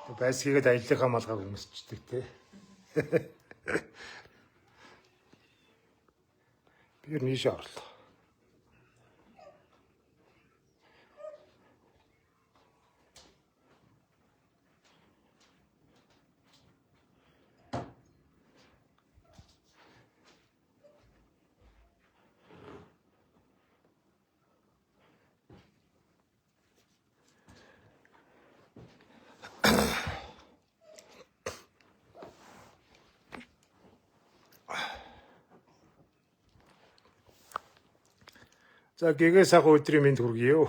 Байсгийгээд аяллахаа малгайг өмсчдэг те. Би нийш орлоо. За гэгээ сайхан өдрийн мэнд хүргэе.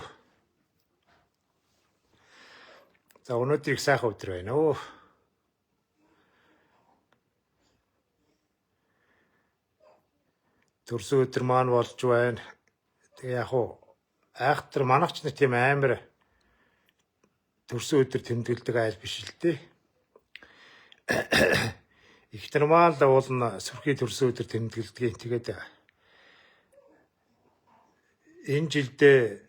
За өнөөдөр их сайхан өдөр байна оо. Төрсөн өдөр маань болж байна. Тэгээ яг уу айхтар манайч нэг тийм амар төрсөн өдөр тэмдэглэдэг айл биш л дээ. Их нормал уулна сүрхий төрсөн өдөр тэмдэглэдэг. Тэгээд энэ жилдээ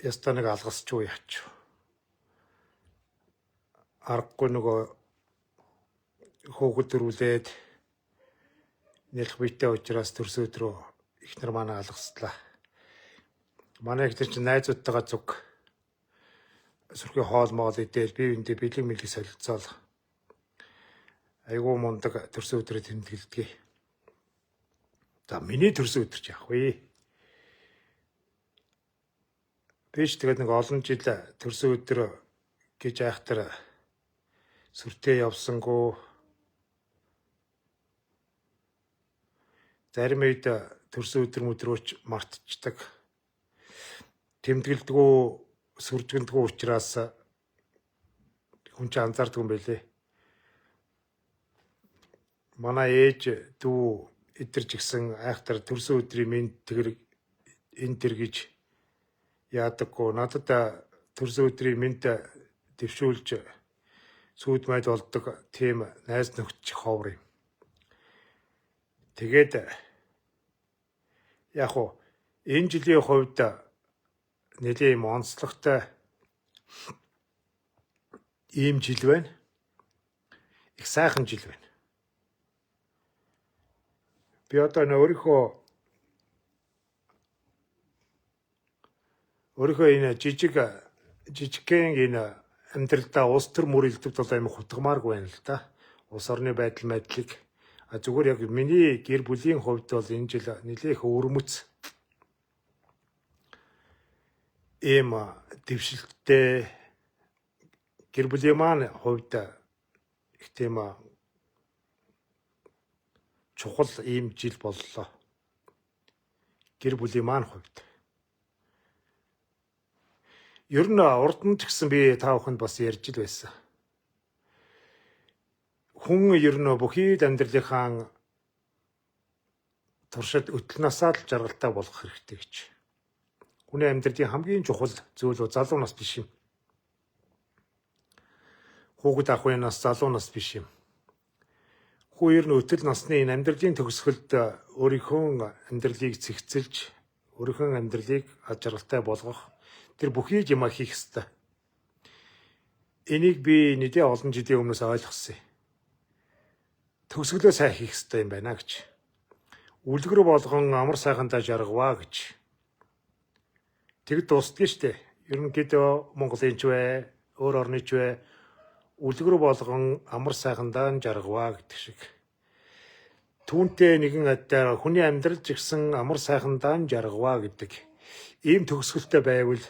ястаа нэг алгасч уу яач. Аргагүй нөгөө хөөгд дөрүүлээд нэлх биетэй учраас төрсөн өдрөө ихнэр манай алгаслаа. Манай ихтер чинь найзуудтайгаа зүг сүрхий хоол моол идэл бие биендээ бэлэг мэлэг солилцоол. Айгуу мундаг төрсөн өдрөө тэмдэглэдэг. За миний төрсөн өдөр ч яах вэ? Биш тэгээд нэг олон жил төрсөн өдөр гэж айхтар сүртэй явсангүй. Зарим үед төрсөн өдөр мөдрөөч мартчихдаг. Тэмдэглэдэггүй сүржгэндэггүй учраас хүн чинь анзаардаг юм байлээ. Манай ээж дүү эдэрч гисэн айхтар төрсөн өдрийн минь тэгэр энэ төр гэж яадаггүй. Надад төрсөн өдрийн минь дэвшүүлж сүйд майд болдог тийм найз нөхдөж ховор юм. Тэгээд яг уу энэ жилийн хувьд нэлээд юм онцлогтой ийм жил байна. Их сайхан жил байна. Би одоо өөрийнхөө энэ жижигхэн энэ амьдралдаа улс төр мөр илтгэвд бол амар хутгамааргүй байна л да. Улс орны байдлыг зүгээр яг миний гэр бүлийн хувьд бол энэ жил нэлээх өвөрмөц ийм дэвшилттэй гэр бүлийн маань хувьд их тийм чухал ийм жил боллоо. Гэр бүлийн маань хувьд. Ер нь урд нь ч гэсэн би та бүхэнд бас ярьж л байсан. Хүн ер нь бүхий л амьдралынхаа туршид өтөл насаа л жаргалтай болох хэрэгтэй гэж. Хүний амьдралын хамгийн чухал зүйл залуу нас биш юм. Хүүхэд ах үеийн нас залуу нас биш юм. Хүн ер нь өтөл насны энэ амьдралын төгсгөлд өөрийнхөө амьдралыг цэгцэлж, өөрийнхөө амьдралыг аж аргалтай болгох тэр бүхий юм хийх ёстой. Энийг би нэгэн олон жилийн өмнөөс ойлгосон. Төгсгөлөө сайн хийх ёстой юм байна гэж. Үлгэр болгон амар сайхандаа жаргаваа гэж. Тэгэд дуустдаг штэ. Ерөнхийдөө Монголын ч вэ, өөр орны ч вэ үлгэр болгон амар сайхандаа жаргаваа гэдэг шиг. Түүнтэй нэгэн адаар хүний амьдрал ч гэсэн амар сайхандаа жаргаваа гэдэг. Ийм төгсгөлтэй байвал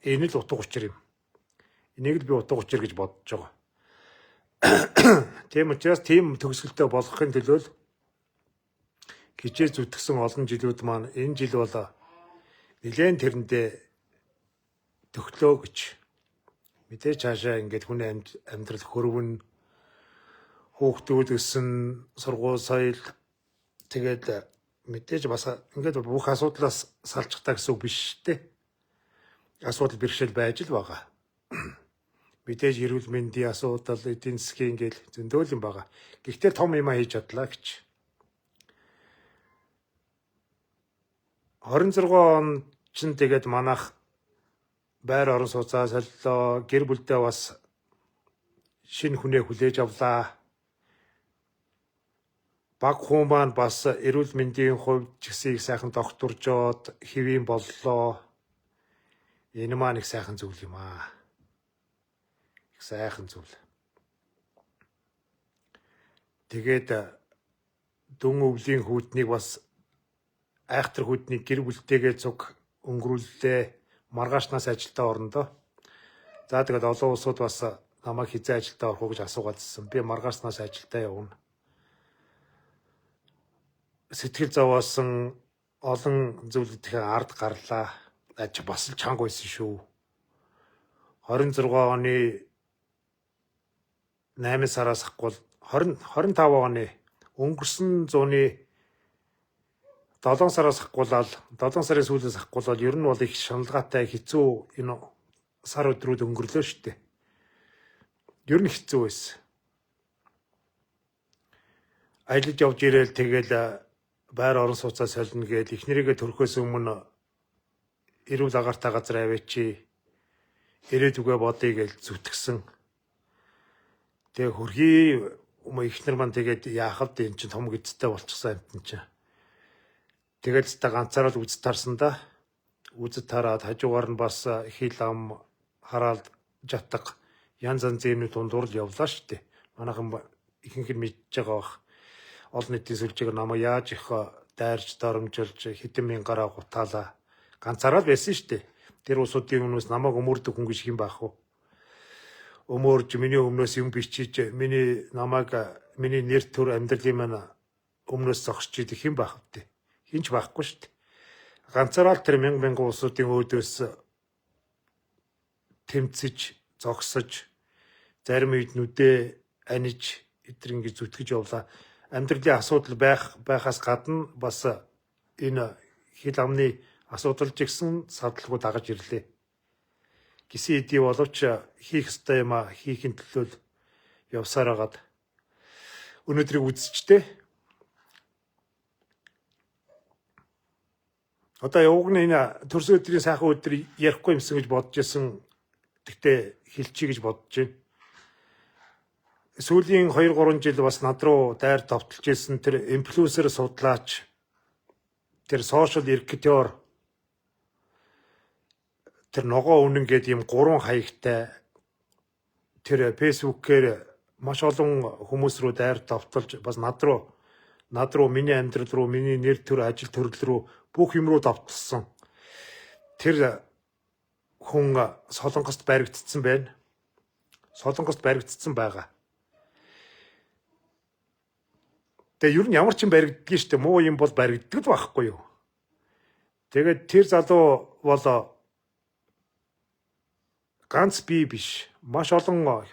энэ л утга учир юм. Энийг л би утга учир гэж бодож байгаа. Тийм учраас тийм төгсгөлтэй болгохын төлөө хичээл зүтгэсэн олон жилүүд маань энэ жил бол нэлээд тэрэндээ төглөө гэж. Мэдээж цаашаа ингээд хүний амьдрал хөрвөн хүүхдүүд өссөн сургууль соёл тэгээд мэдээж бас ингээд бүх асуудлаас салжихтаа гэсэн үг биш дээ. Асуудал бэрхшээл байж л байгаа. Мэдээж эрүүл мэндийн асуудал, эдийн засгийн ингээл зөндөл юм байгаа. Гэхдээ том юм хийж чадлаа гэж. 26 он чинь тэгээд манайх байр орон сууцаа солилоо, гэр бүлдээ бас шинэ хүнээ хүлээж авлаа. Баг хүн маань бас эрүүл мэндийн хувьд ч гэсэн их сайхан докторжоод хэвийн боллоо. Энэ маань их сайхан зүйл юм аа. Их сайхан зүйл. Тэгээд дүн өвлийн хүүтнийг бас айхтар хүүтний гэр бүлтэйгээ цуг өнгөрүүллээ. Маргаашнаас ажилдаа орондоо. За тэгээд олон улсууд бас намайг хизээ ажилдаа орох уу гэж асуугаадсэн. Би маргаашнаас ажилдаа явна. Сэтгэл зовоосон олон зүйлүүдийн ард гарлаа. Бас л чанга байсан шүү. 26 оны 8 сараас хавал 25 оны өнгөрсөн зууны 7 сараас хавуулаад 7 сарын сүүлээс хавуулаад ер нь бол их шаналгаатай хэцүү энэ сар өдрүүд өнгөрлөө шүү дээ. Ер нь хэцүү байсан. Аялаж явж ирээл тэгэл байр орон сууцаа солино гээд эхнэрийгээ төрөхөөс өмнө эрүүл агаартай газар авчи ирээд үгээ бодъё гэж зүтгэсэн. Тэгээ хөрхий эхнэр маань тэгээд яахад энэ чинь том гэдтэй болчихсон амтэн чинь. Тэгээд та ганцаараа л үзэж тарсан да. Үзэж тараад хажуугаар нь бас хил ам хараад жатдаг янз янзын дундуур л явлаа шүү дээ. Манайхан ихэнх нь мэдж байгаа бах. Олон нийтийн сүлжээгээр намайг яаж их дайрч доромжилж хэдэн мянгаараа гутаалаа. Ганцаараа л байсан шүү дээ. Тэр улсуудын өмнөөс намайг өмөрдөг хүн гэж хэм байх вэ? Өмөрж миний өмнөөс юм бичиж намайг миний нэр төр амьдралын маань өмнөөс зогсож идэх хэм байх вэ? Хинч байхгүй шүү дээ. Ганцаараа л тэр мянган улсуудын өөдөөс тэмцэж, зогсож, зарим үед нүдээ аниж эдгээр ингэж зүтгэж явлаа. Амьдралын асуудал байхаас гадна бас энэ хил амны асуудал ч гэсэн садлгүй дагаж ирлээ. Гисэн хэдий боловч хийх ёстой юм хийхин төлөө явсаар агаад өнөөдрийг үзчихтэй. Одоо явгны энэ төрсөн өдрийн сайхан өдөр ярихгүй юмсан гэж бодож исэн. Тэгтээ хэлчихье гэж бодож байна. Сүүлийн 2-3 жил бас над руу дайр товтолж исэн тэр инфлюенсер судлаач, тэр сошиал эрхтер, тэр ногоо үнэн гэдэг юм 3 хаягтай тэр фэйсбүүкээр маш олон хүмүүс рүү дайр товтолж бас над руу миний амьдрал руу, миний нэр төр, ажил төрөл рүү бүх юм руу давталсан. Тэр хүн Солонгост баригдсан байна. Солонгост баригдсан байгаа. Тэгээ ер нь ямар ч юм баригддаг шүү дээ. Муу юм бол баригддаг л байхгүй юу. Тэгээд тэр залуу бол ганц би биш. Маш олон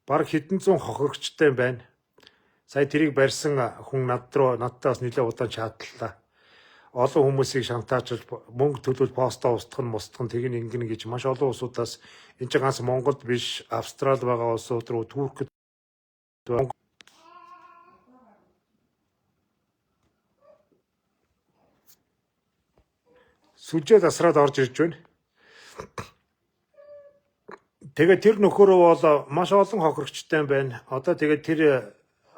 бараг хэдэн зуун хохирогчтой байна. Сая тэрийг барьсан хүн надтай бас нэлээд удаан чатлаа. Олон хүмүүсийг шантаажуулж мөнгө төлөвлөл постоо устгах нь тэгин ингэн гэж маш олон улсуудаас энэ ч ганц Монголд биш, Австрал байгаа улсууд руу, Туркд сүлжээ засраад орж ирж байна. Тэгээд тэр нөхөрөө бол маш олон хохирогчтой байна. Одоо тэгээд тэр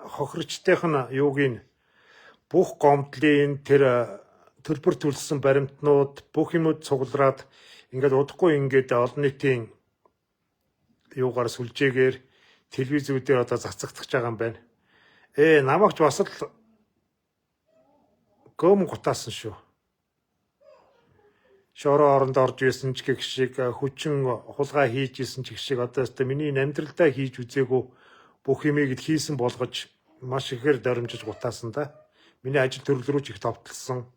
хохирогчтойх нь юуг бүх гомдлын тэр төлбөр төлсөн баримтнууд бүх юмуд цуглараад ингээд удахгүй ингээд олон нийтийн юугаар сүлжээгээр телевизүүдээр одоо цацагдах байгаа юм байна. Намайгч бас л гом гутаасан шүү. Шороо оронд орж исэн ч гэх шиг хүчин хулгай хийж исэн ч гэх шиг одоо өстө миний амьдралдаа хийж үзээгүй бүх юмыг хийсэн болгож маш ихээр доромжиж гутаасан да. Миний ажил төрөл рүү ч их товтлсон.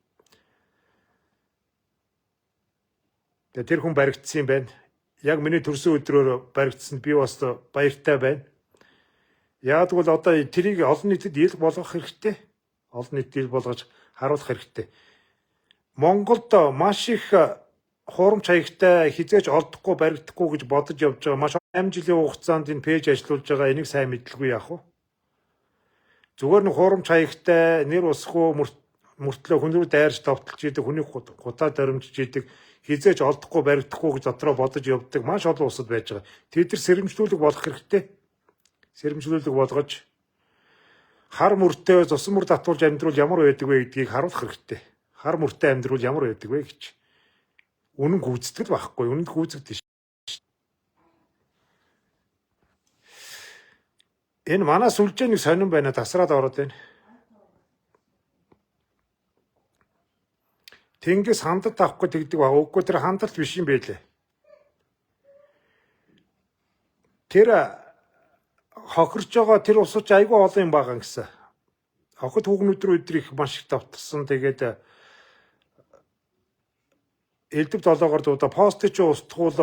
Тэгээ тэр хүн баригдсан юм байна. Яг миний төрсөн өдрөөр баригдсанд би бас баяртай байна. Яг бол одоо тэрийг олон нийтэд ил болгох хэрэгтэй. Олон нийтэд ил болгож харуулах хэрэгтэй. Монголд маш их хуурамч хаягтай хизээч олдохгүй баригдахгүй гэж бодож явж байгаа. Маш 8 жилийн хугацаанд энэ пэйж ажиллуулж байгаа. Энийг сайн мэдлгүй яах вэ? Зүгээр нэг хуурамч хаягтай нэр усгүй мөртлөө хүн рүү дайрч товтолж идэг, хүний гутаа доромжиж идэг, хизээч олдохгүй баригдахгүй гэж дотроо бодож явдаг маш олон улсад байж байгаа. Тэд нар сэрэмжлүүлэг болох хэрэгтэй. сэрэмжлүүлэг болгож хар мөртөө цусан мөр татуулж амьдруул ямар байдаг вэ гэдгийг харуулах хэрэгтэй. Хар мөртөө амьдруул ямар байдаг вэ гэж. Үнэн гүйцэтгэл байхгүй, үнэнд гүйцэгдэж. Энэ манай сүлжээ нэг сонирн байна, тасраад ороод байна. Тэнгис хандалт авахгүй тэгдэг ба үгүй тэр хандалт биш юм байлээ. Тэр хохирж байгаа тэр усууч айгүй олон юм байгаа гэсэн. Хохид хүүгнүүд рүү өдрийг маш их давтсан. Тэгээд элдв долоогоор дуудаа постч устгуул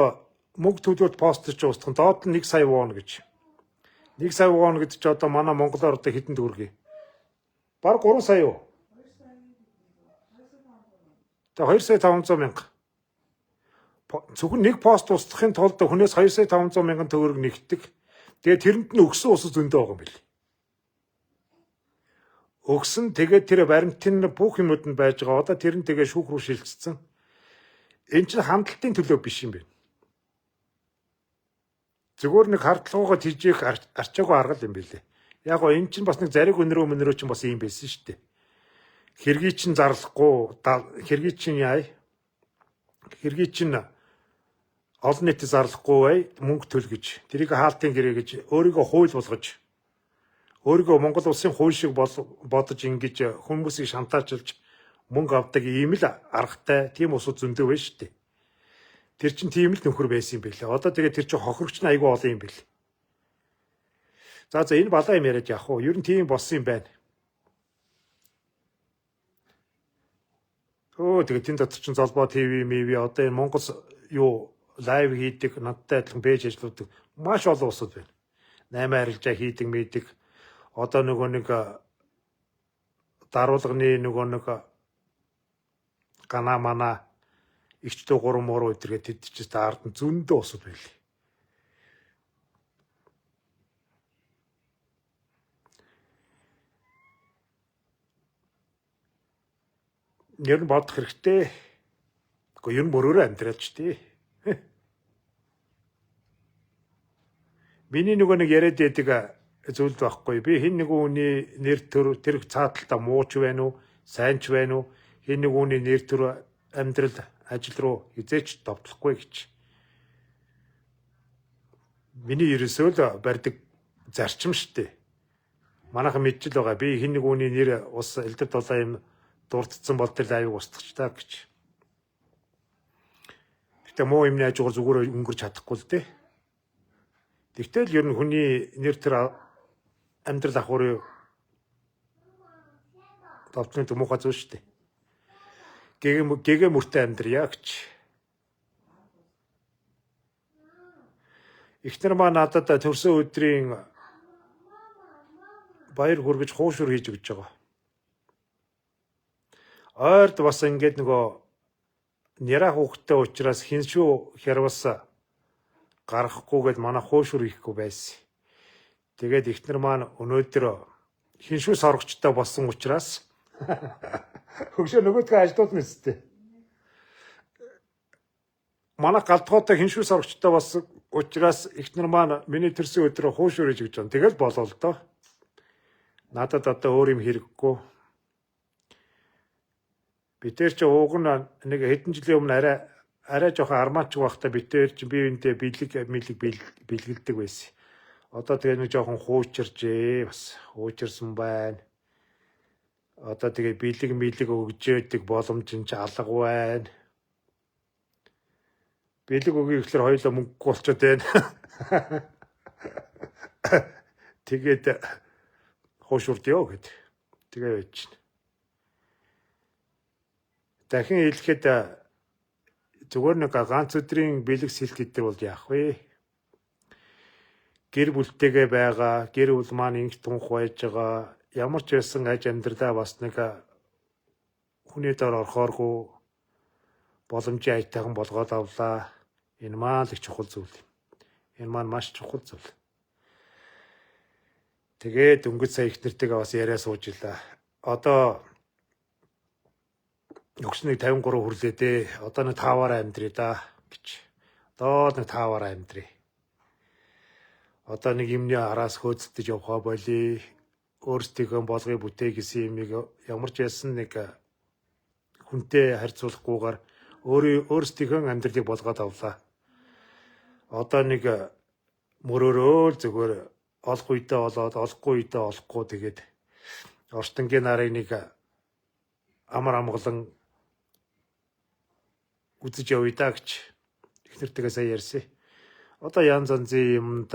мөнгө төлөөд постч устгах доод нь 1 сая вон гэж. 1 сая вон гэдэг чи одоо манай монголоор одоо хэдэн төгрөг? Бараг 3 сая юу? Тэгээ 2 сая 500 мянга. Зөвхөн нэг пост устгахын тулд хүнээс 2 сая 500 мянган төгрөг нэгтдэг. Тэгээ тэрэнд нь өгсөн ус зөндөө байгаа юм бэл. Өгсөн тэгээд тэр баримтын бүх юмуд нь байж байгаа. Одоо тэр нь тэгээ шүүх рүү шилжчихсэн. Энэ чинь хандлтын төлөө биш юм байна. Зүгээр нэг хардлагаагаа тийжих арчаагүй аргал юм билээ. Яг гоо энэ чинь бас нэг зариг өнрөө чинь бас юм байсан шүү дээ. Хэргийг чинь зарлахгүй, хэргийг чинь яа? Хэргийг чинь олон нийтэд зарлахгүй бай, мөнгө төл гэж. Тэрийг хаалтын гэрээ гэж өөрийгөө хууль болгож, өөрийгөө Монгол улсын хууль шиг бодож ингэж хүмүүсийг шантаажуулж мөнгө авдаг ийм л аргатай, тийм усуд зөндөө байна шүү дээ. Тэр чинь тийм л нөхөр байсан юм билээ. Одоо тэгээ тэр чинь хохирогч нь айгүй олон юм билээ. За энэ балаа юм яриад яах вэ? Ер нь тийм болсон юм байна. Тэгээ тэн дотор чинь золбоо ТV, одоо энэ Монгол юу лайв хийдэг, надтай адилхан пэйж ажилладаг маш олон усуд байна. 8 арилжаа хийдэг мэдэг. Одоо нөгөө нэг даруулганы нөгөө нэг гана мана ихчдөө 3 муу өдргээ тэдчээс ард нь зөндөө усуд байлээ. Ер нь бодох хэрэгтэй. Гэхдээ ер нь мөрөөрөө амьдраад ч тий. Миний нөгөө нэг яриад байдаг зүйлд байхгүй. Би хин нэг үний нэр төр тэр цааталтаа мууч байна уу, сайн ч байна уу? Хин нэг үний нэр төр амьдрал ажил руу хизээч довтлохгүй гэж. Миний ерөөсөө л барьдаг зарчим штэ. Манайхан мэдчил байгаа. Би хин нэг үний нэр ус элдв долоо юм дурдсан бол тэр лайвыг устгах гэж. Гэтэ муу юмны ажгаар зүгээр өнгөрч чадахгүй л дээ. Тэгтэл ер нь хүний нэр тэр амьдрал ахуурын давтны муухай зүйл шүү дээ. Гэгэ мөртөө амьдрья гэж. Эхнэр маань надад төрсөн өдрийн баяр хүргэж хуушур хийж өгч байгаа. Ойрд бас ингээд нөгөө нэраа хүүхдтэй учраас хиншүү хярвас гаргахгүйгээд манай хуушур хийхгүй байсан. Тэгээд эхнэр маань өнөөдөр хиншүү соргочтой болсон учраас хөгшөө нөгөөдгөө ажилуулна үстэй. Манай галтгоотой хиншүү соргочтой болсон учраас эхнэр маань миний төрсөн өдрөө хуушур хийж өгч байгаа. Тэгэл болоо л доо. Надад одоо өөр юм хэрэггүй. Битэр чи ууг нь нэг хэдэн жилийн өмнө арай жоохон армаач байхдаа битэр чи биеиндээ бэлгэлдэг байсан. Одоо тэгээ нэг жоохон хуучирчээ бас хуучирсан байна. Одоо тэгээ бэлэг өгжөөдөг боломж нь ч алга байна. Бэлэг өгье гэхэлэр хоёулаа мөнгө болчиход байна. Тэгээд хуушурдё гэд. Тэгээ байж чинь. Дахин хэлэхэд зүгээр нэг ганц өдрийн бэлэг сэлт гэдэг бол яах вэ? Гэр бүлтэйгээ байгаа, гэр бүл маань инх тунх байж байгаа, ямар ч байсан аж амьдралаа бас нэг хүний дор орхооргүй боломжийн аятайхан болгоод авлаа. Энэ маань их чухал зүйл юм. Энэ маань маш чухал зүйл. Тэгээд өнгөц сая их нэртэйгээ бас яриа суужлаа. Одоо өгснэг 53 хүрлээ дээ. Одоо нэг 5-аараа амьдрий да гэж. Одоо нэг 5-аараа амьдрий. Одоо нэг юмны араас хөөцөлдөж явхаа болий. Өөрсдийнхөө болгоё бүтээ гэсэн юмыг ямар ч ясан нэг хүнтэй харьцуулахгүйгээр өөрсдийнхөө амьдралыг болгоод авлаа. Одоо нэг мөрөөрөө л зүгээр олох үедээ олоод олохгүй үедээ олохгүй тэгээд орчтонгийн нарыг нэг амар амгалан үзэж явъя да гэж ихнэртэйгээ сая ярьсан. Одоо янз янзын юмд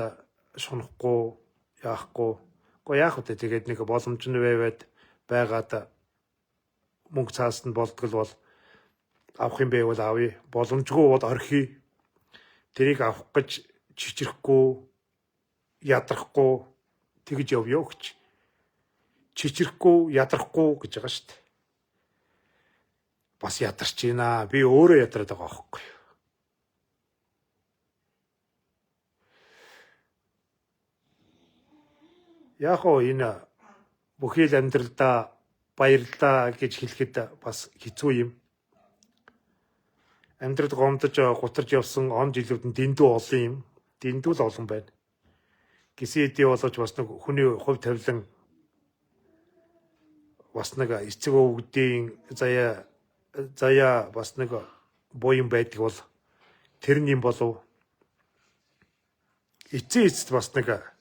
шунахгүй яахгүй. Гэхдээ яах вэ? Тэгээд нэг боломж нь байгаад мөнгө цаасанд болдгол бол авах юм байвал авъя. Боломжгүй бол орхий. Тэрийг авах гэж чичрэхгүй, ядрахгүй тэгж явъя гэж. Чичрэхгүй, ядрахгүй гэж байгаа шүү дээ. Бас ядарч байна. Би өөрөө ядраад байгаа байхгүй. Яг оо энэ бүхий л амьдралдаа баярлалаа гэж хэлэхэд бас хэцүү юм. Амьдрал гомдож гутарж явсан он жилүүд нь дэндүү олон юм. Дэндүү л олон байна. Гисэн хэдий болооч бас нэг хүний хувь тавилан бас нэг эцэг өвгдийн заяа бас нэг буян байдаг бол тэр нь юм болов. Эцэст бас нэг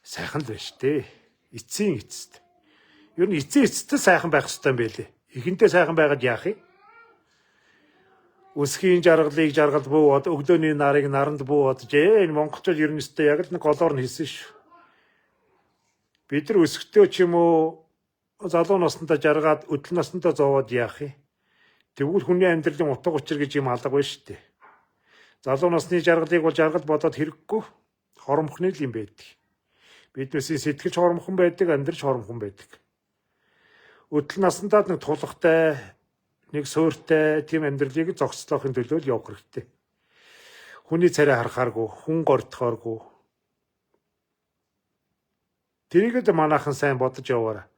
сайхан л байна шүү дээ. Эцсийн эцэст. Ер нь эцэст сайхан байх хэрэгтэй юм байлээ. Ихэнтэй сайхан байгаад яах юм? Үсгийн жаргалыг жаргал бууад өглөөний нарыг наранд бууад энэ монголчууд ер нь өстэй яг л нэг голоор нь хэлсэн шүү. Бид нар өсгтөө ч юм уу залуу наснда жаргаад өдөл наснда зовоод яах юм? Тэгвэл хүний амьдралын утга учир гэж юм алга байна шүү дээ. Залуу насны жаргалыг бол жаргал бодоод хэрэггүй. Хоромхны л юм байдаг. Биднээс сэтгэлж хоромхон байдаг, амьдрч хоромхон байдаг. Өдөл насандаа нэг тулахтай, нэг суурьтай тийм амьдралыг зогцлоохын төлөө л явах хэрэгтэй. Хүний царай харахааргүй, хүн гордохооргүй. Тэрийгэд манайхан сайн бодож яваарай.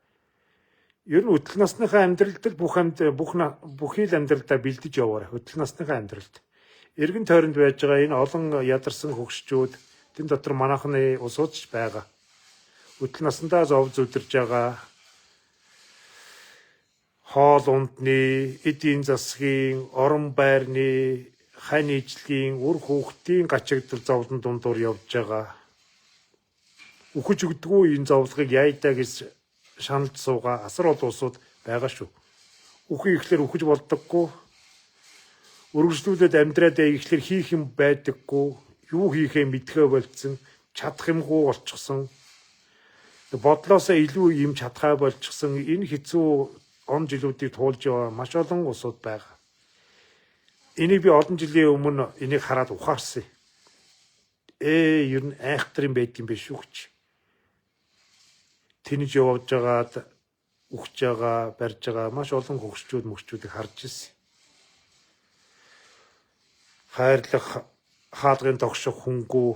Ер нь өдөл насныхаа амьдралд бүхий л амьдралдаа бэлдэж яваарай. Өдөл насныхаа амьдралд. Эргэн тойронд байж байгаа энэ олон ядарсан хөгшчүүд тэн дотор манайхны усуудч байгаа. Өдөл насандаа зов зүдэрж байгаа. Хоол ундны, эдийн засгийн, орон байрны, хань ижлэгийн, үр хүүхдийн гачигдал зовлон дундуур явж байгаа. Үхэж өгдөггүй энэ зовлогыг яйдаа гэж шаналж суугаа асар олон улсууд байгаа шүү. Үхий ихлээр үхэж болдоггүй. Үргэлжлүүлээд амьдраад ихлээр хийх юм байдаггүй. Юу хийхээ мэдхээ болцсон, чадах юмгүй болчихсон. Бодлоосоо илүү юм чадхаа болчихсон. Энэ хэцүү он жилүүдийг туулж яваа маш олон улсууд байгаа. Энийг би олон жилийн өмнө энийг хараад ухаарсан. Ер нь айхтар юм байдаг юм биш үү гэж. Тэнэж явж байгаад үхэж байгаа, барьж байгаа маш олон хөгшчүүд мөччүүдийг харж ирсэн. Хайрлах хаалгын тогших хүнгүй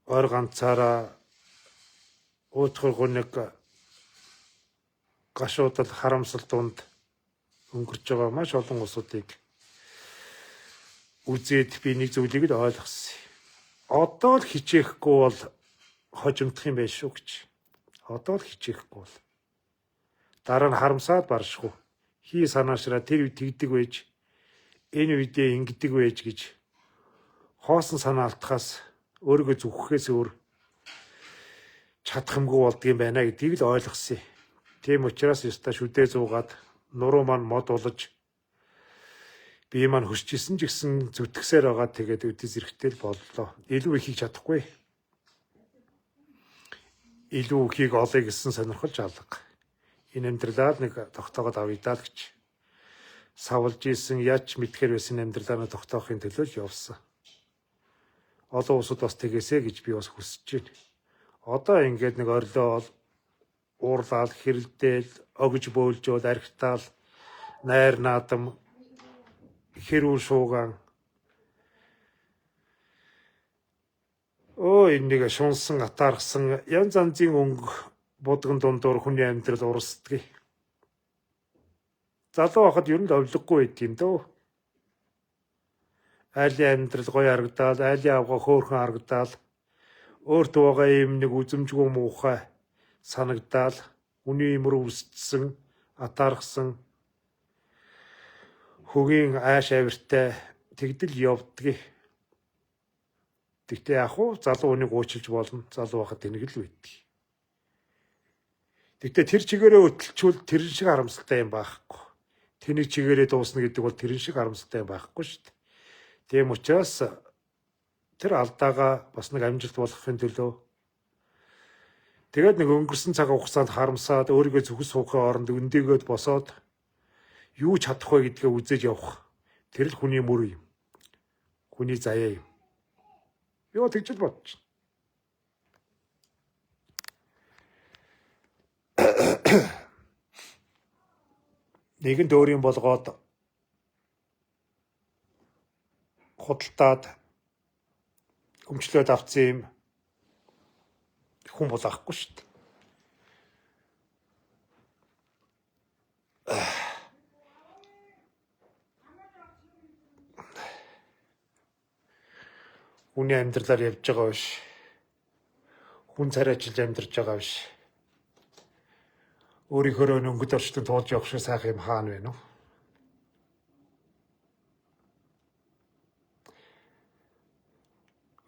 ойр ганцаараа уутхургүй нэг гашуудал харамсал дунд өнгөрч байгаа маш олон улсуудыг үзээд би нэг зүйлийг л ойлгосон. Одоо л хичээхгүй бол хожимдох юм байх шүү гэж. Одоо л хичээхгүй бол дараа нь харамсаад баршгүй. Хий санаашраа тэр үед тэгдэг байж энэ үедээ ингэдэг байж гэж хоосон санаа алдахаас өөрийгөө зүгхээс өөр чадах юмгүй болдгийм байна гэдгийг л ойлгосон. Тийм учраас ёстой шүдээ зуугаад нуруу маань мод улаж бие маань хөшчихсэн ч гэсэн зүтгэсээр байгаа тэгээд үдэс эрэхтэй л боллоо. Илүү ихийг чадахгүй. Илүү ихийг олъё гэсэн сонирхолж алга. Энэ амьдралаа нэг тогтоогод авъя даа л гэж. Савлж исэн яач мэдхээр байсан амьдралаа тогтоохын төлөө л явсан. Олон улсууд бас тэгээсэ гэж би бас хүсэж байна. Одоо ингээд нэг орлоо уурлал, хэрэлдээл, огж бөөлжөөл, архитаал, найр наадам, хэрүүл шуугаан. Энэ нэг шунсан, атаархсан, янз янзын өнгө будган дундуур хүний амьдрал урсдаг. Залуу байхад ер нь овлоггүй байд юм дөө. айлын амьдрал гоё харагдаал, айлын авгаа хөөрхөн харагдаал, өөртөө байгаа юм нэг үзэмжгүй муухай санагдаал, үний имэр үсцсэн, атаархсан, хөгийн ааш авиртай тэгдэл явдгийг. Тэгтээ яг уу залуу хүнийг уучлж болно. Залуу байхад тэнэг л байдаг. Тэгтээ тэр чигээрээ өтөлчүүл тэрэн шиг харамсалтай юм байхгүй. Тэнийг чигээрээ дуусна гэдэг бол тэрэн шиг харамсалтай юм байхгүй шүү дээ. Тийм учраас тэр алдаагаа бас нэг амжилт болгохын төлөө тэгээд нэг өнгөрсөн цаг хугацаанд харамсаад өөрийгөө зүгс суухын оронд өндөгөөд босоод юу чадах вэ гэдгээ үзэж явах. Тэр л хүний мөр юм. Хүний заяа юм. Юу тэгж бодож. Нэгэн дөөрийн болгоод худалдаад өмчлөөд авсан юм хүн бол ахгүй шүү дээ. Хүний амьдралаар явж байгаа биш. Хүн царай ажиллаж амьдарч байгаа биш. Өөрийнхөө өнгөд орчтод туулж явах шиг сайхан юм хаана вэ нөө?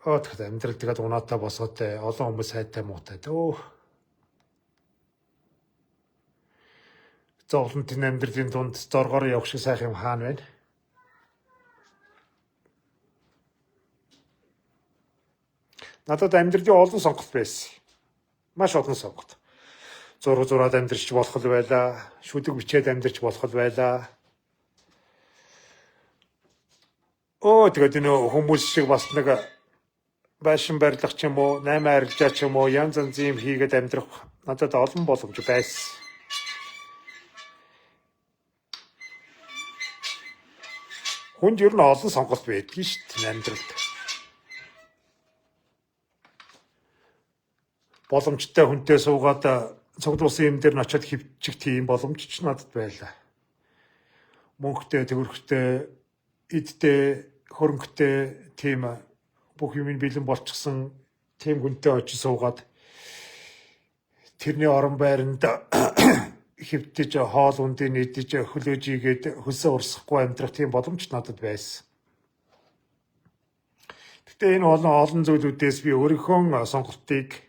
Тэгэхээр амьдрал тэгээд унаатай босоод олон хүмүүс сайтай муутай дөө. Зовлонтын амьдралын дунд зоргоор явах шиг сайхан юм хаана вэ? Надад амьдралын олон сонголт байсан. Маш олон сонголт. Зураад амьдрч болох л байлаа. Шүдэг бичээд амьдрч болох л байлаа. Тэгээд энэ хүмүүс шиг бас нэг байшин барилгах ч юм уу, 8 арилжаа ч юм уу, янз янзын юм хийгээд амьдрах надад олон боломж байсан. Хүнд ер нь олон сонголт байдаг шүү дээ амьдралд. Боломжтой хүнтэй суугаад цуглуулсан юм дээр нь очиод хөвчих тийм боломж ч надад байлаа. Мөнхтэй, төгөрхтэй, идтэй, хөрөнгөтэй тийм бүх юм бэлэн болчихсон тийм хүнтэй очиж суугаад тэрний орон байранд хөвтөж хоол ундын идэж хөлөөж игээд хөлсөө урсахгүй амьдрах тийм боломж надад байсан. Гэтэ энэ олон зүйлүүдээс би өөрийнхөө сонголтыг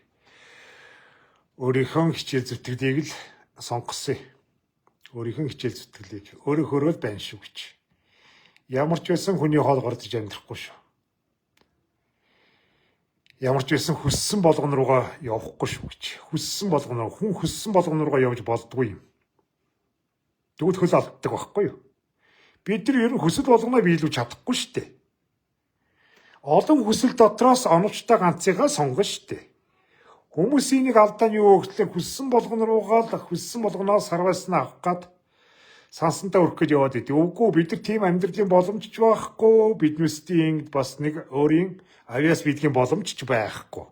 өөрийнхөө хичээл зүтгэлийг л сонгосон. Өөрийнхөө хичээл зүтгэлийг өөрөөхөө л байна шүү гэж. Ямар ч байсан хүний хоол гордож амьдрахгүй шүү. Ямар ч байсан хүссэн болгон руугаа явахгүй шүү гэж. Хүссэн болгон хүн хүссэн болгон руугаа явж болдгүй юм. Тэгвэл хөл алддаг байхгүй юу? Бид нар ер нь хүсэл болгоноо биелүүлж чадахгүй шүү дээ. Олон хүсэл дотроос оновчтой ганцыгаа сонгоно шүү дээ. Хүмүүсийн нэг алдаа нь юу гэхлээр хүссэн болгон руугаа л хүссэн болгоноос харваснаа авах гад сансантаа өрөх гэж яваад идэв. Үгүй бид нар тийм амьдралын боломж ч байхгүй. Биднээсийн бас нэг өөрийн авьяас бидгийн боломж ч байхгүй.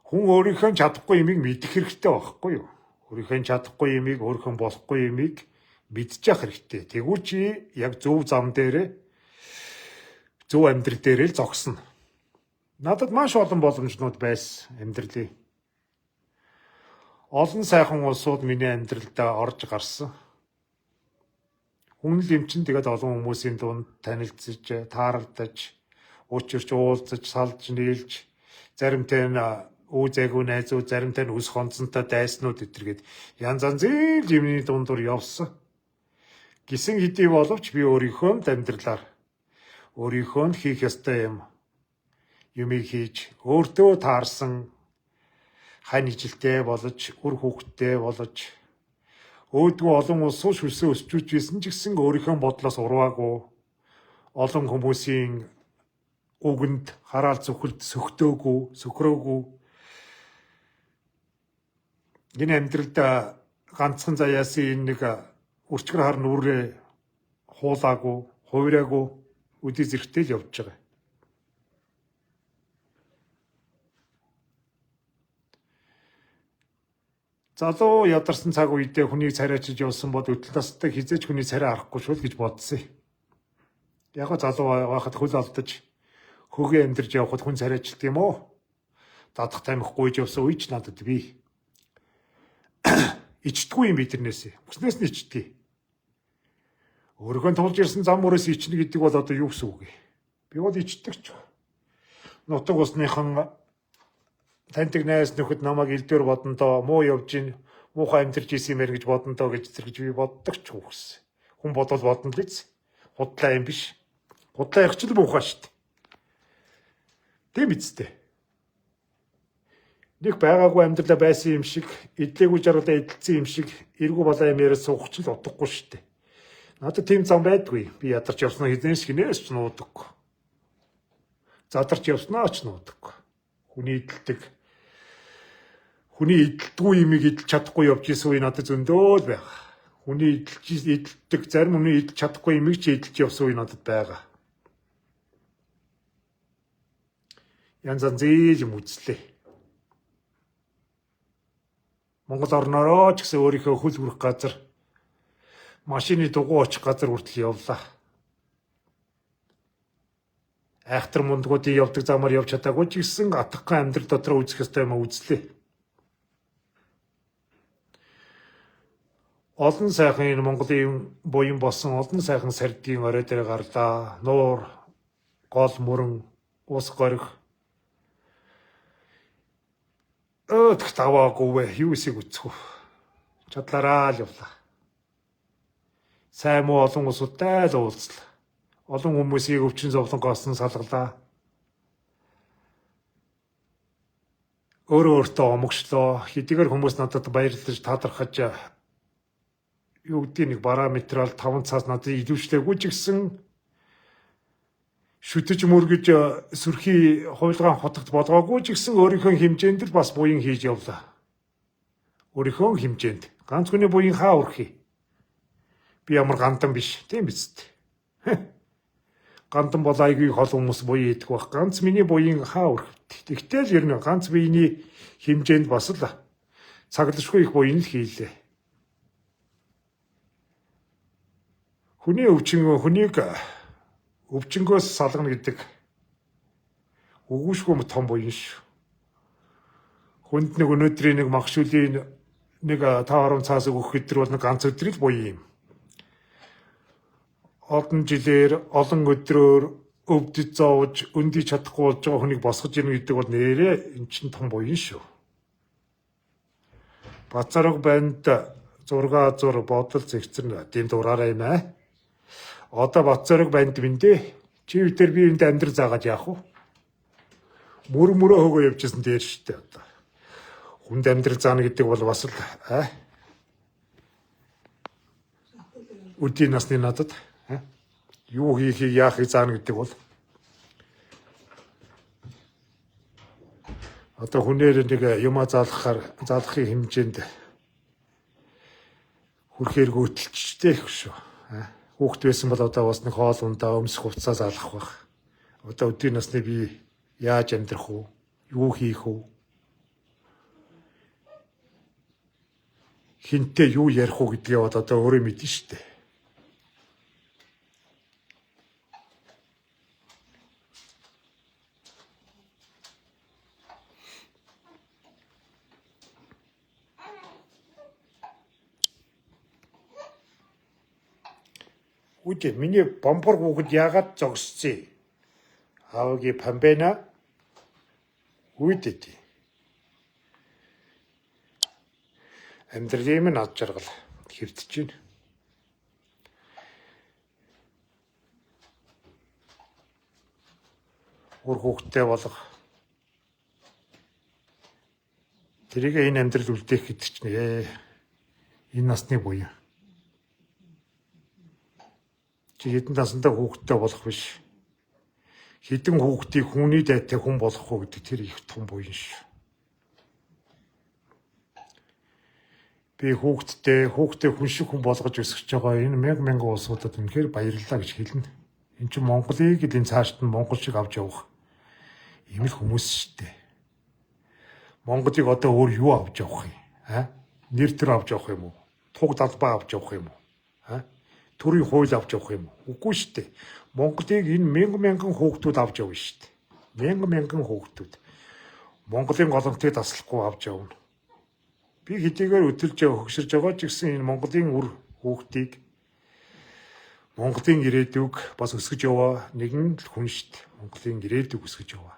Хүн өөрийнхөө чадахгүй юмыг мэдэх хэрэгтэй байхгүй юу? Өөрийнхөө чадахгүй юмыг, өөрийнхөө болохгүй юмыг мэдчих хэрэгтэй. Тэгвэл чи яг зөв зам дээрээ зөв амьдрал дээрээ л зогсно. Надад маш олон боломжнууд байсан амьдралын. Олон сайхан улсууд миний амьдралд орж гарсан. Хүн л юм чинь тэгээд олон хүмүүсийн дунд танилцж, таарлаж, учирч, уулзаж, салж, нийлж, заримтай нь зайгүй найзууд, заримтай нь үс хонцонтой дайснууд өтергээд янз янзын юмны дундуур явсан. Гисэн хэдий боловч би өөрийнхөө амьдралаар өөрийнхөө хийх ёстой юмыг хийж, өөртөө таарсан хань ижилтэй болж, үр хүүхдтэй болж, өөдгөө олон улсууд шүлсээ өсчүүж байсан ч гэсэн өөрийнхөө бодлоос урваагүй, олон хүмүүсийн үгэнд хараал зүхэлд сөхрөөгүй. Энэ амьдралд ганцхан заяасын нэг үрчгэр хар нүрээ хуулаагүй, хувираагүй үдий зэрэгтэй л явж байгаа. Залуу ядарсан цаг үедээ хүнийг царайчилж явсан бол өдөл тастай хизээч хүний царай арахгүй шүү л гэж бодсон. Яг залуу байхад хөл алдаж хөөгөө амьдарч явхад хүн царайчилт юм уу? Дадах тамхи гуйж явсан үеч надад би ичдэггүй юм би тэрнээс. Бүснээс нь ичдэг. Өөрийнхөө тулж ирсэн зам мөрөөс ичнэ гэдэг бол одоо юу гэсэн үг вэ? Би бол ичдэг ч. Нутаг усныхан таньдаг найз нөхөд намайг илдвэр бодондоо муу явж ийн, муухай амьдарч исэн юм гэж бодондоо гэж зэрэгж би боддог ч үгс. Хүн бодвол бодно л биз. Худлаа юм биш. Худлаа их ч л муухай шүү дээ. Тийм биз дээ. Нэг байгаагүй амьдралаа байсан юм шиг, идлээгүй жаргалаа эдэлсэн юм шиг, эргүү балаа юм яриад суух ч л утгагүй шүү дээ. Надад тийм зам байдгүй. Би ядарч явснаа хизээс гинээс ч нуудаггүй. Задарч явснаа ч нуудаггүй. Хүний эдэлдэггүй юмыг эдэлж чадахгүй явж исэн үе надад зөндөө л байгаа. Хүний эдэлдэг, зарим хүний эдэлж чадахгүй юмыг ч эдэлж явсан үе надад байгаа. Янз янзын юм үзлээ. Монгол орноороо ч гэсэн өөрийнхөө хөл хүрэх газар, машины дугуй очих газар хүртэл явлаа. Айхтар мундгуудын явдаг замаар явж чадаагүй ч гэсэн атгахын амьдрал дотроо үзэх ёстой юм үзлээ. Олон сайхан энэ Монголын буян болсон олон сайхан сардийн орой дээр гарлаа. Нуур, гол мөрөн, ус горих. Тэгт аваагүй юу эсийг үцэх вэ? Чадлаараа л явлаа. Сайн муу олон усудтай л уулзлаа. Олон хүмүүсийг өвчин зовлонгоос нь салгалаа. Өөрөө өөртөө омогшлоо. Хэдийгээр хүмүүс надад баярлаж талархаж юу гэдэг нэг параметрал 5 цаас надад илүүчлээгүй ч гэсэн шүтэж мөргөж сүрхий хуйлгаан хотогт болгоогүй ч гэсэн өөрийнхөө хэмжээнд л бас буян хийж явлаа. Өөрийнхөө хэмжээнд. Ганц хүний буян хаа үрхий. Би ямар гандан биш. Тийм биз дээ. Гандан бол айгүй хол хүмүүс буян идэх байх. Ганц миний буян хаа үрх. Тэгтэл ер нь ганц биений хэмжээнд бас л цаглашгүй их буян л хийлээ. Хүнийг өвчнгөөс салгана гэдэг үгүйшгүй том буян шүү. Хүнд нэг өнөөдрийн нэг магшуулийн нэг 5-10 цаас өгөх өдөр бол нэг ганц өдрийг буян юм. Олон жилээр, олон өдрөөр өвдөж зовж, өндий чадахгүй болж байгаа хүнийг босгож ирнэ гэдэг бол нэрээ эн чинь том буян шүү. Бацарга банд 6 бодол зэгцэн тийм дураараа юм аа. Одоо Бацарга банд биндэ чи үтер би энд амьдрал заагаад яах вэ? Мөрөө хөөгөө явжсэн дээр штэ одоо. Хүнд амьдрал заана гэдэг бол бас л үдийн насны надад юу хийхийг яахыг заана гэдэг бол одоо хүнээр нэг юма заалахын хэмжээнд хүрэхээр гүйтэлчтэй их шүү. Хүүхэд байсан бол одоо бас нэг хоол ундаа өмсөх хувцас заалах байх. Одоо өдөрийн насны би яаж амьдрах вэ? Юу хийх вэ? Хинтээ юу ярих вэ гэдгээ одоо өөрөө мэднэ шүү дээ. Үгүй миний бомбор хүүхэд яагаад зогсцээ? Аавгийн памбена үйдэд. Амьдралын минь ад жаргал хэвдэж байна. Өөр хүүхэдтэй болох тэрийг энэ амьдрал үлдээх гэдэг чинь энэ насны буян. Чи хэдэн насндаа хүүхэдтэй болох биш. Хэдэн хүүхдийг хүний дайтай хүн болох уу гэдэг тэр их том буян шүү. Би хүүхдтэй хүн шиг хүн болгож өсгөж байгаа энэ мянган улсуудад үнэхээр баярлалаа гэж хэлнэ. Энд чинь Монголыг л энэ цаашд нь Монгол шиг авч явах ийм л хүмүүс шүү дээ. Монголыг одоо өөр юу авч явах юм? Нэр төр авч явах юм уу? Туг далбаа авч явах юм уу? төрийн хууль авч явах юм уу? Үгүй шүү дээ. Монголыг энэ мянган хүүхдүүд авч явна шүү дээ. Мянган хүүхдүүд. Монголын голомтыг таслахгүй авч явна. Би хэдийгээр өдөрж хөгширж байгаа ч гэсэн энэ Монголын үр хүүхдийг Монголын ирээдүг бас өсгөж яваа нэгэн л хүн шүү дээ. Монголын ирээдүг өсгөж яваа.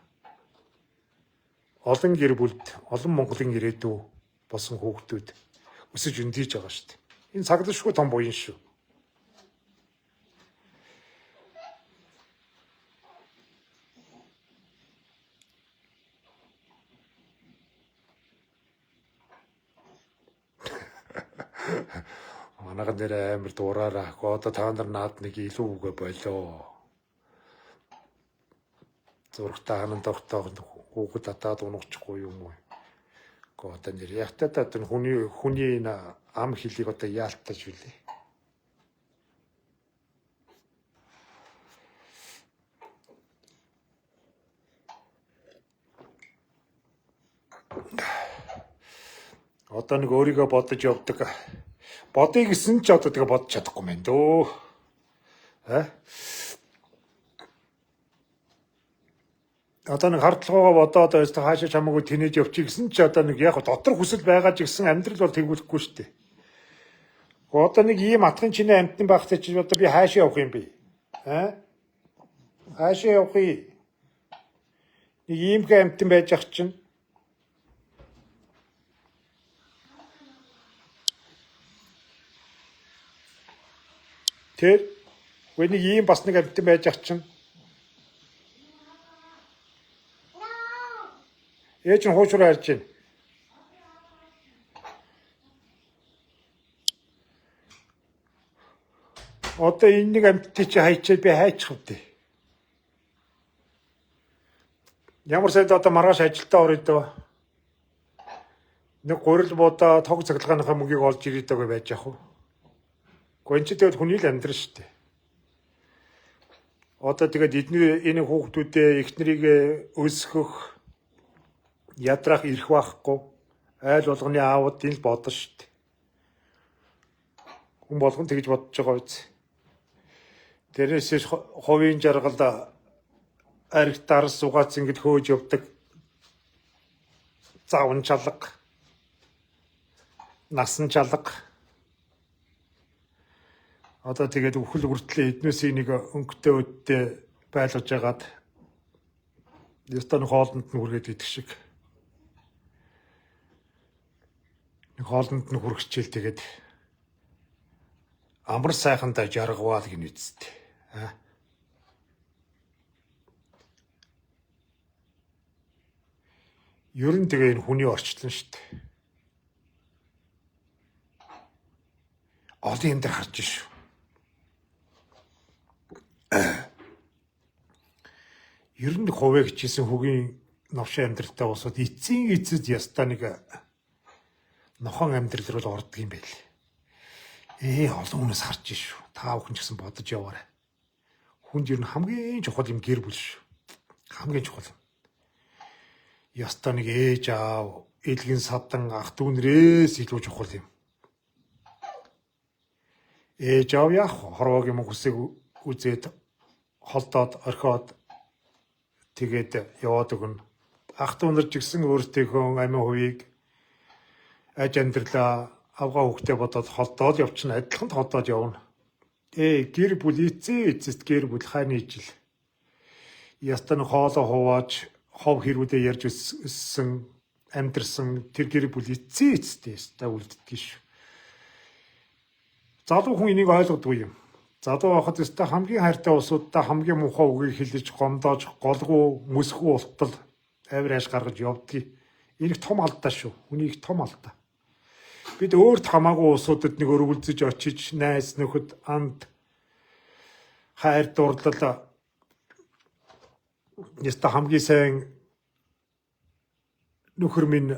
Олон гэр бүлд олон Монголын ирээдүй болсон хүүхдүүд өсөж өндийж байгаа шүү дээ. Энэ цаглашгүй том буян шүү. Манайхан дээр амар дуураараа. Одоо та нар наад нэг илүү үгээ болоо. Зургтаа ханан тогтоох хүүхэд татаад унагчихгүй юм уу? Одоо нэр ягтаа та хүний ам хэлийг одоо яалтаж үлээ. Одоо нэг өөрийгөө бодож явдаг. Бодъё гэсэн ч одоо тэгээ бодож чадахгүй мэн дөө. Одоо нэг хардлагагаа бодоод байсаа хаашаа чамаагүй тэнэж явчих гэсэн ч одоо нэг яг дотор хүсэл байгаа ч гэсэн амьдрал бол тэгүүлэхгүй шүү дээ. Одоо нэг ийм атгын чинээ амтны багтай чи одоо би хаашаа явах юм бэ? Хаашаа явах юм? Нэг иймхэн амтан байж ах чинь тэр үгүй нэг ийм бас нэг амтан байж ах чинь ээж нь хуучраа харж байна. Одоо энэ нэг амьтдыг чи хайчаад би хайчих вэ? Ямар сайд одоо маргааш ажилдаа орё дөө. Нэг гурил буудаа тог цахилгааныхаа мөнгийг олж ирээд байгаа байж яах вэ? Гэхдээ энэ ч тэгээд хүний л амьдрал шүү дээ. Одоо тэгээд эдний энэ хүүхдүүдээ эхнэрийг өсгөх ядрах ирэх байхгүй айл болгоны аавууд энэ л бодно шүү дээ. Хүн болгон тэгж бодож байгаа биз. Тэрнээс хувийн жаргал ариг дарс угаац ингэж хөөж явдаг завн чалга насан чалга одоо тэгээд өвхөл хүртлээ эднээсээ нэг өнгөтэй өдтэй байлгаж ягаад ёстон хоолнд нь хүргээд идэх шиг нэг хоолнд нь хүрхчээл тэгээд амар сайхандаа жаргаваад гин үсттэй. Ер нь тэгээ энэ хүний орчлон шүү дээ. Олон юм дээр харж шүү. Ер нь хувиа гिचсэн хөгийн новшин амьдралтай усууд эцсийн эцэд ястаа нэг нохон амьдрал руу ордог юм байл. Олон хүнээс харж шүү. Та бүхэн ч гэсэн бодож яваарай. Хүнд ер нь хамгийн чухал юм гэр бүл шүү. Хамгийн чухал юм. Ястаа нэг ээж аав, элгэн садан ах дүүнрээс илүү чухал юм. Ээж аав яах хорвоог юм хүсэг үзээд холдоод орхиод тэгээд яваад өгнө. Ах дүүнэр ч гэсэн өөртөөхөө амин хувийг аж амьдралаа авгаа хөвгтэй бодоод холдоод явчихна. Адилхан холдоод явна. Гэр бүл эцэст гэр бүл хайны ижил. Ястан хоолоо хувааж хов хэрүүдээ ярьж өссөн амьдрсан тэр гэр бүл эцэстээ үлддэг шүү. Залуу хүн энийг ойлгодгүй юм. Залуу байхад өстой хамгийн хайртай усуудаа хамгийн муухай үгийг хэлж гомдоож голгүй мөсгүй ултал авираж гаргаж явдгийг. Энэ том алдаа шүү. Хүний том алдаа. Бид өөрт хамаагүй усуудад нэг өргөлзөж очиж найз нөхөд анд хайр дурлал яста хамгийн сайн нөхөр минь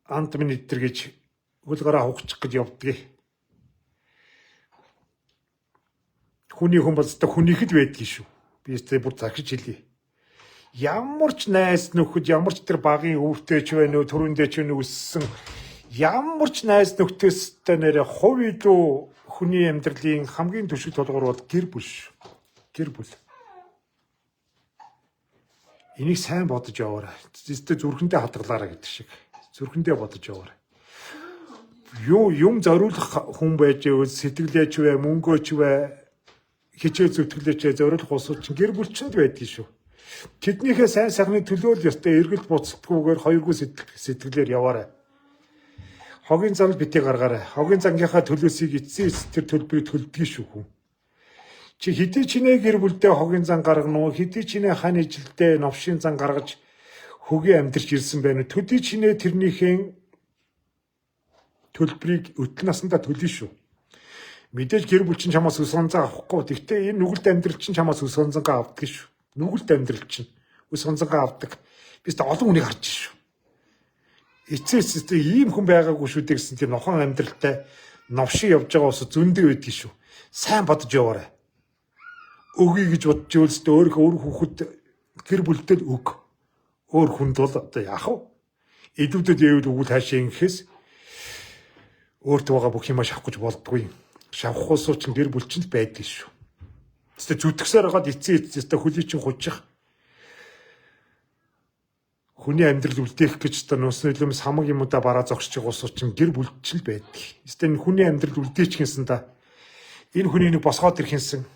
анд минь идэр гэж хөлгөрөө хугчих гэж явдгийг. Хүний хүн болстой хүнийхэд байдгийг шүү. Би өөртөө бүр захиж хэлье. Ямар ч найз нөхөд ямар ч тэр багийн өвтэй ч байна уу төрөндөө ч өссөн ямар ч найз нөхдөстэй нэрэ хувь илүү хүний амьдралын хамгийн түшиг толгуур бол гэр бүл шүү. Гэр бүл. Энийг сайн бодож яваарай. Зөвхөн зүрхэндээ хадгалаарай гэдэг шиг. Зүрхэндээ бодож яваарай. Юм зориулах хүн байж ивэл сэтгэлээч вэ, мөнгөөч вэ, хичээл зүтгэлээч зориулах усууд чинь гэр бүлчэнд байдгийг шүү. Тэднийхээ сайн сайхны төлөө л ёстой эргэл буцалтгүйгээр хоёргүй сэтгэлээр яваарай. Хогийн зам битээ гаргаарай. Хогийн зангийнхаа төлөөсийг эцсийн тэр төлбөрийг төлдөг шүү хүн. Чи хэдий чинээ гэр бүлдээ хогийн зан гаргана уу? Хэдий чинээ хань ижилдээ новшийн зан гаргаж хөгийн амьдарч ирсэн байна уу? Төдий чинээ тэрнийхээ төлбөрийг өтөл насандаа төлнө шүү. Мэдээж гэр бүл чинь чамаас өс онцоо авахгүй. Гэхдээ энэ нүгэлт амьдрал чинь чамаас өс онцоо авдаг шүү. Нүгэлт амьдрал чинь өс онцоо авдаг. Бид олон хүнийг харж шүү. Эцээс ийм хүн байгаагүй шүү дээ гэсэн тийм нохон амьдралтай новшин явж байгаа ус зөндөө байдаг шүү. Сайн бодож яваарай. Өгье гэж бодож өөлсдөө өөрийнхөө өөр хүүхэд гэр бүлдээ өг. Өөр хүнд бол одоо яах вэ? Идүүдэд яавал өгвөл хаашаа ингэхээс өөртөө байгаа бүх юмаа шавах гэж болдгүй. Шавах усуу чинь гэр бүл чинь байдаг шүү. Тэстэ зүтгэсээр хагаад эцээ хөлий чинь хужих. Хүний амьдрал үлдээх гэж та нөөснөлөмс хамаг юмудаа бараа зогсож байгаа усуу чинь гэр бүл чинь байдаг. Тэстэ хүний амьдрал үлдээч гинсэн да. Энэ хүний нэг босгоод ирхэнсэн.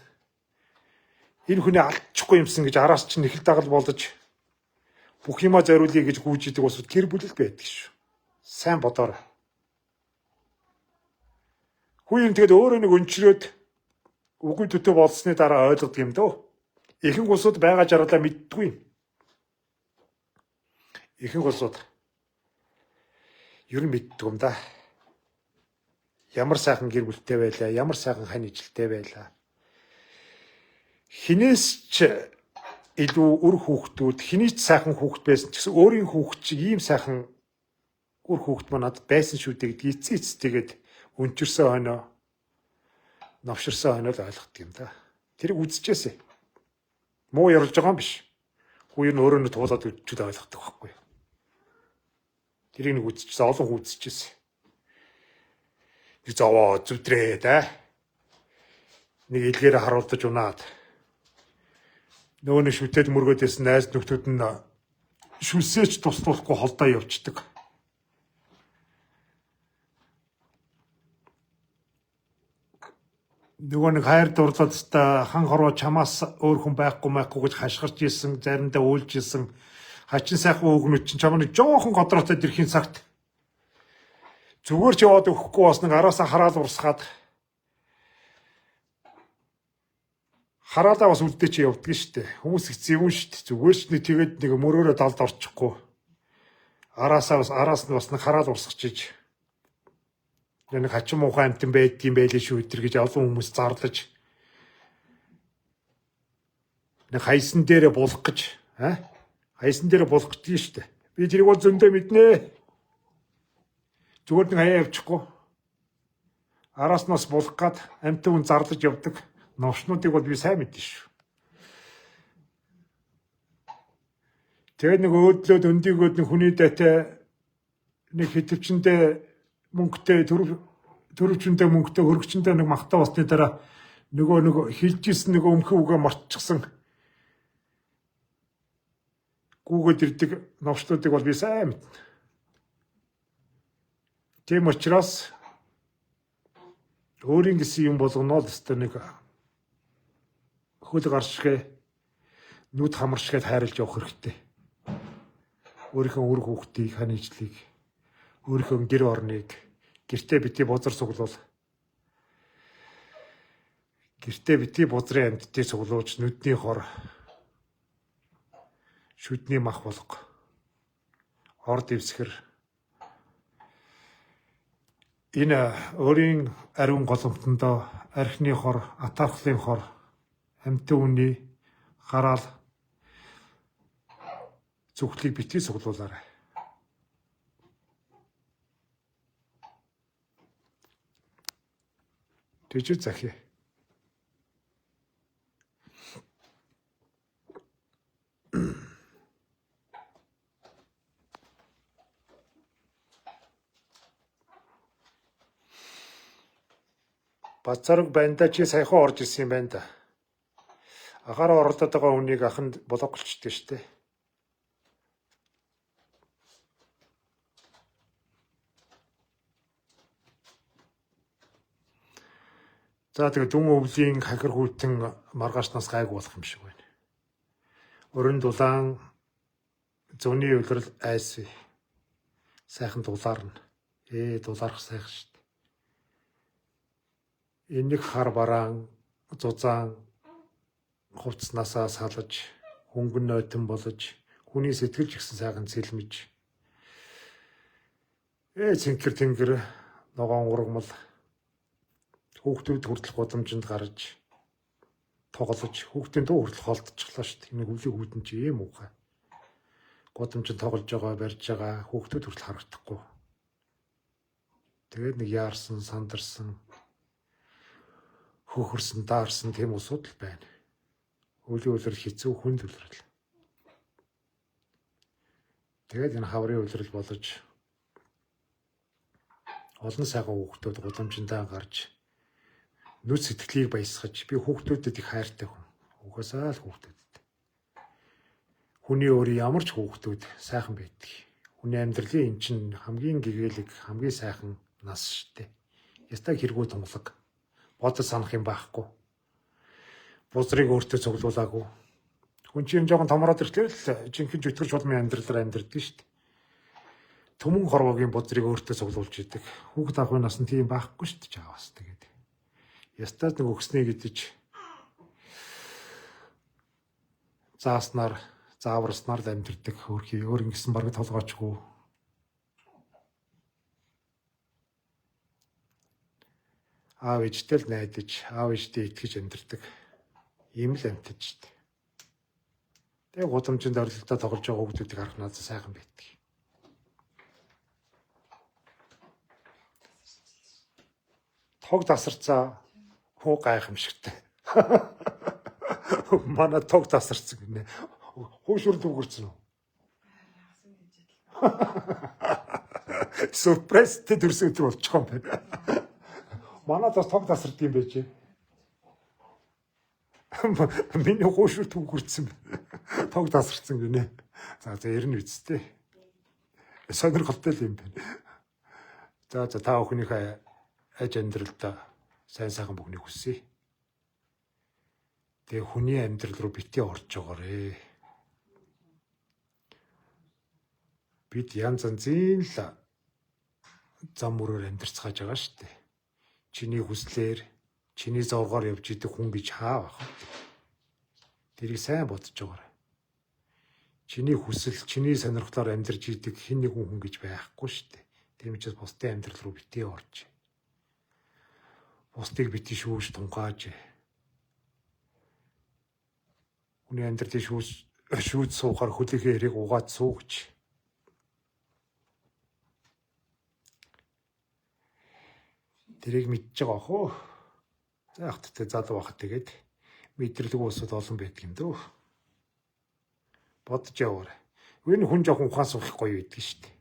Энэ хүний алдчихгүй юмсан гэж араас чинь их л дагал болдож бүх юмаа зориулъя гэж гүйж идэг усуд гэр бүл л байдаг шүү. Сайн бодоорой. Хүн юм тэгээд өөрөө нэг өнчрөөд үгүй төтө болсны дараа ойлгодог юм дөө. Ихэнх улсууд байгаа жаргалаа мэддэггүй юм. Ихэнх улсууд ер нь мэддэг юм да. Ямар сайхан гэр бүлтэй байлаа, ямар сайхан хань ижилтэй байлаа. Хинээс ч илүү үр хүүхдүүд, хэний ч сайхан хүүхд байсан ч гэсэн өөрийн хүүхд чиг ийм сайхан үр хүүхд манад байсан шүү дээ гэдгийг эцээцтэйгээд өнчөрсөн хойноо новширсан хойноо л ойлгох юм да. Тэрийг үзчихээсэй. Муу ярилж байгаа юм биш. Хүн нь өөрөө нь туулаад үдчихэд ойлгодог байхгүй. Тэрийг нэг үзчихсэн, олон хүн үзчихсэн. Нэг зовоо зүдрээ да. Нэг илгээрээ харуулдаж унаад. Нөгөө нэг шүтээд мөргөөдөөс найз нөхдөд нь шүлсээч туслахгүй холдоо явцдаг. Нөгөө нэг хайр дурлалд хан хорвоо чамаас өөр хүн байхгүй гэж хашгирч ийсэн, заримдаа уйлж ийсэн. Хачин сайхан өгнөд чинь чамаа нэг жоохон годроотой дэрхийн цагт зүгээр ч яваад өгөхгүй бас нэг араасаа хараал урсгаад хараалаа бас үлдээ чи явдаг штэ. Хүмүүс их зэвүүн штэ. Зүгээр ч нэг тэгээд нэг мөрөөрөө далд орчихгүй. Араас нь бас нэг хараал урсгачиж нэг хачин муухай амтан байдгийн байлээ шүү өдр гэж олон хүмүүс зарлаж нэг хайсан дээрээ булах гэж хайсан дээрээ булах гэж штэ. Би тэрийг бол зөндөө мэднэ. Зүгээр нэг хаяа явчихгүй. Араас нь бас булах гад амтан хүн зарлаж явдаг. Новшнуудыг бол би сайн мэднэ шүү. Тэгээд нэг өөдлөөд өндийгөөд нэг хүний дайтай нэг хитвчэндээ мөнгөтэй төрөвчөндөө мөнгөтэй хөргөчөндөө нэг махтаа болсны дараа нөгөө хилжсэн нөгөө өмхөө үгээ мартчихсан гүүгээд ирдэг новшлуудыг бол би сайн мэднэ. Тийм учраас өөрийн гэсэн юм болгоно л өстой нэг хөл гаршгэ нүд хамаршгээд хайрлаж явах хэрэгтэй. Өөрийнхөө үр хүүхдийг, хань ижлийг, өөрийнхөө гэр орныг гэртээ бити бузар суглуул. Гэртээ бити бузрын амьдтыг суглуулж нүдний хор шүдний мах болго. Ор дэвсгэр энэ өөрийн ариун голомтондоо архины хор, атаархлын хор, амьтан үний хараал зүхлийг битгий суглуулаарай. Тэжээ захи. Бацараг байна да, чи саяхан орж ирсэн юм байна да. Агаараа оролдоод байгаа хүнийг аханд блоклчихдээ штэ. За тэгээ дүн өвлийн хахир хүйтэн маргаашнаас гайг болох юм шиг байна. Өрн дулаан зөний өвлөрл айс. Сайхан дулаарна. Дулаарх сайхан штэ. Энийг хар бараан зузаан хувцснасаа салж хөнгөн нойтон болж хүний сэтгэлж гисэн сайхан цэлмэж цэнхэр тэнгэр ногоон ургамал хүүхдүүд хүртэл гудамжинд гарч тоглож хүүхдийн дуу хүртэл холдчихлоо шүү дээ. Энэ хөвлийн хүүтэн чи ийм уухай. Гудамжинд тоглож байгаа барьж байгаа хүүхдүүд хүртэл харагдахгүй. Тэгээд нэг яарсан сандарсан хөхөрсөн даарсан тийм усуд л байна. Үлийн үлрэл хэцүү хүнд үлрэл. Тэгээд энэ хаврын үлрэл болж олон сайхан хүүхдүүд гудамжиндаа гарч нүд сэтгэлийг баясгаж би хүүхдүүдэд их хайртай хүн. Угаасаа л хүүхдүүдэд. Хүний өөрийн ямар ч хүүхдүүд сайхан байдаг. Хүний амьдралын эн чинь хамгийн гэгээлэг, хамгийн сайхан нас штэ. Ястаа хэрэггүй тунгалаг. Бодож санах юм байхгүй. Бузрыг өөртөө цуглуулаагүй. Хүн чинь жоохон томроод ирэхлээр л жинхэнэ зүтгэрч улмын амьдралаар амьдрдаг штэ. Төмөн хорвогийн бузрыг өөртөө цуглуулж идэг. Хүүхд ахуйн нас нь тийм байхгүй штэ чаавас тэгээд. Ястаа нэг өгснэй гэдэж зааснаар зааварснаар л амьдрдаг хөрхий өөр ингэсэн бараг толгоочгүй. Аав ээжтэй л найдаж, аав ээжтэй итгэж амьдрдаг. Ийм л амьтаж штэ. Тэгээ гудамжинд орилдоо тоглож байгаа хүүхдүүдийг харах надад сайхан байдаг. Тог тасарцаа хуу гайхамшигтай. Манай тог тасарсан гинэ. Хуушур дүгэрсэн үү? Сюрприз төрсөн өдөр болчих юм байна. Манай бас тог тасардаг юм байж. Миний хуушур дүгэрсэн. Тог тасарсан гинэ. За эрнэ үсттэй. Сонирхолтой юм байна. За та бүхнийхээ аж амьдралдаа сайн сайхан бүхнийг хүсье. Тэгээ хүний амьдрал руу битгий орж байгаарэ. Бид янз янзын л зам мөрөөр амьдарцгааж байгаа шүү дээ. Чиний хүслээр, чиний зовгоор явж идэх хүн гэж хаа байх вэ? Тэрийг сайн бодож байгаарай. Чиний хүсэл, чиний сонирхлоор амьдарч идэх хэн нэгэн хүн гэж байхгүй шүү дээ. Тийм учраас бусдын амьдрал руу битгий орж. Бусдыг битгий шүүж тунгааж. Хүний амьдралыг шүүж суухаар хөлийнхээ хэрийг угаад суугч. Тэрийг мэдж байгаа хөө. За яг тэ залуу байхад тэгээд мэдрэлгүй усуд олон байдаг юм дөө. Бодож яваарай. Энэ хүн жоохон ухаан суух гоё байдаг шүү дээ.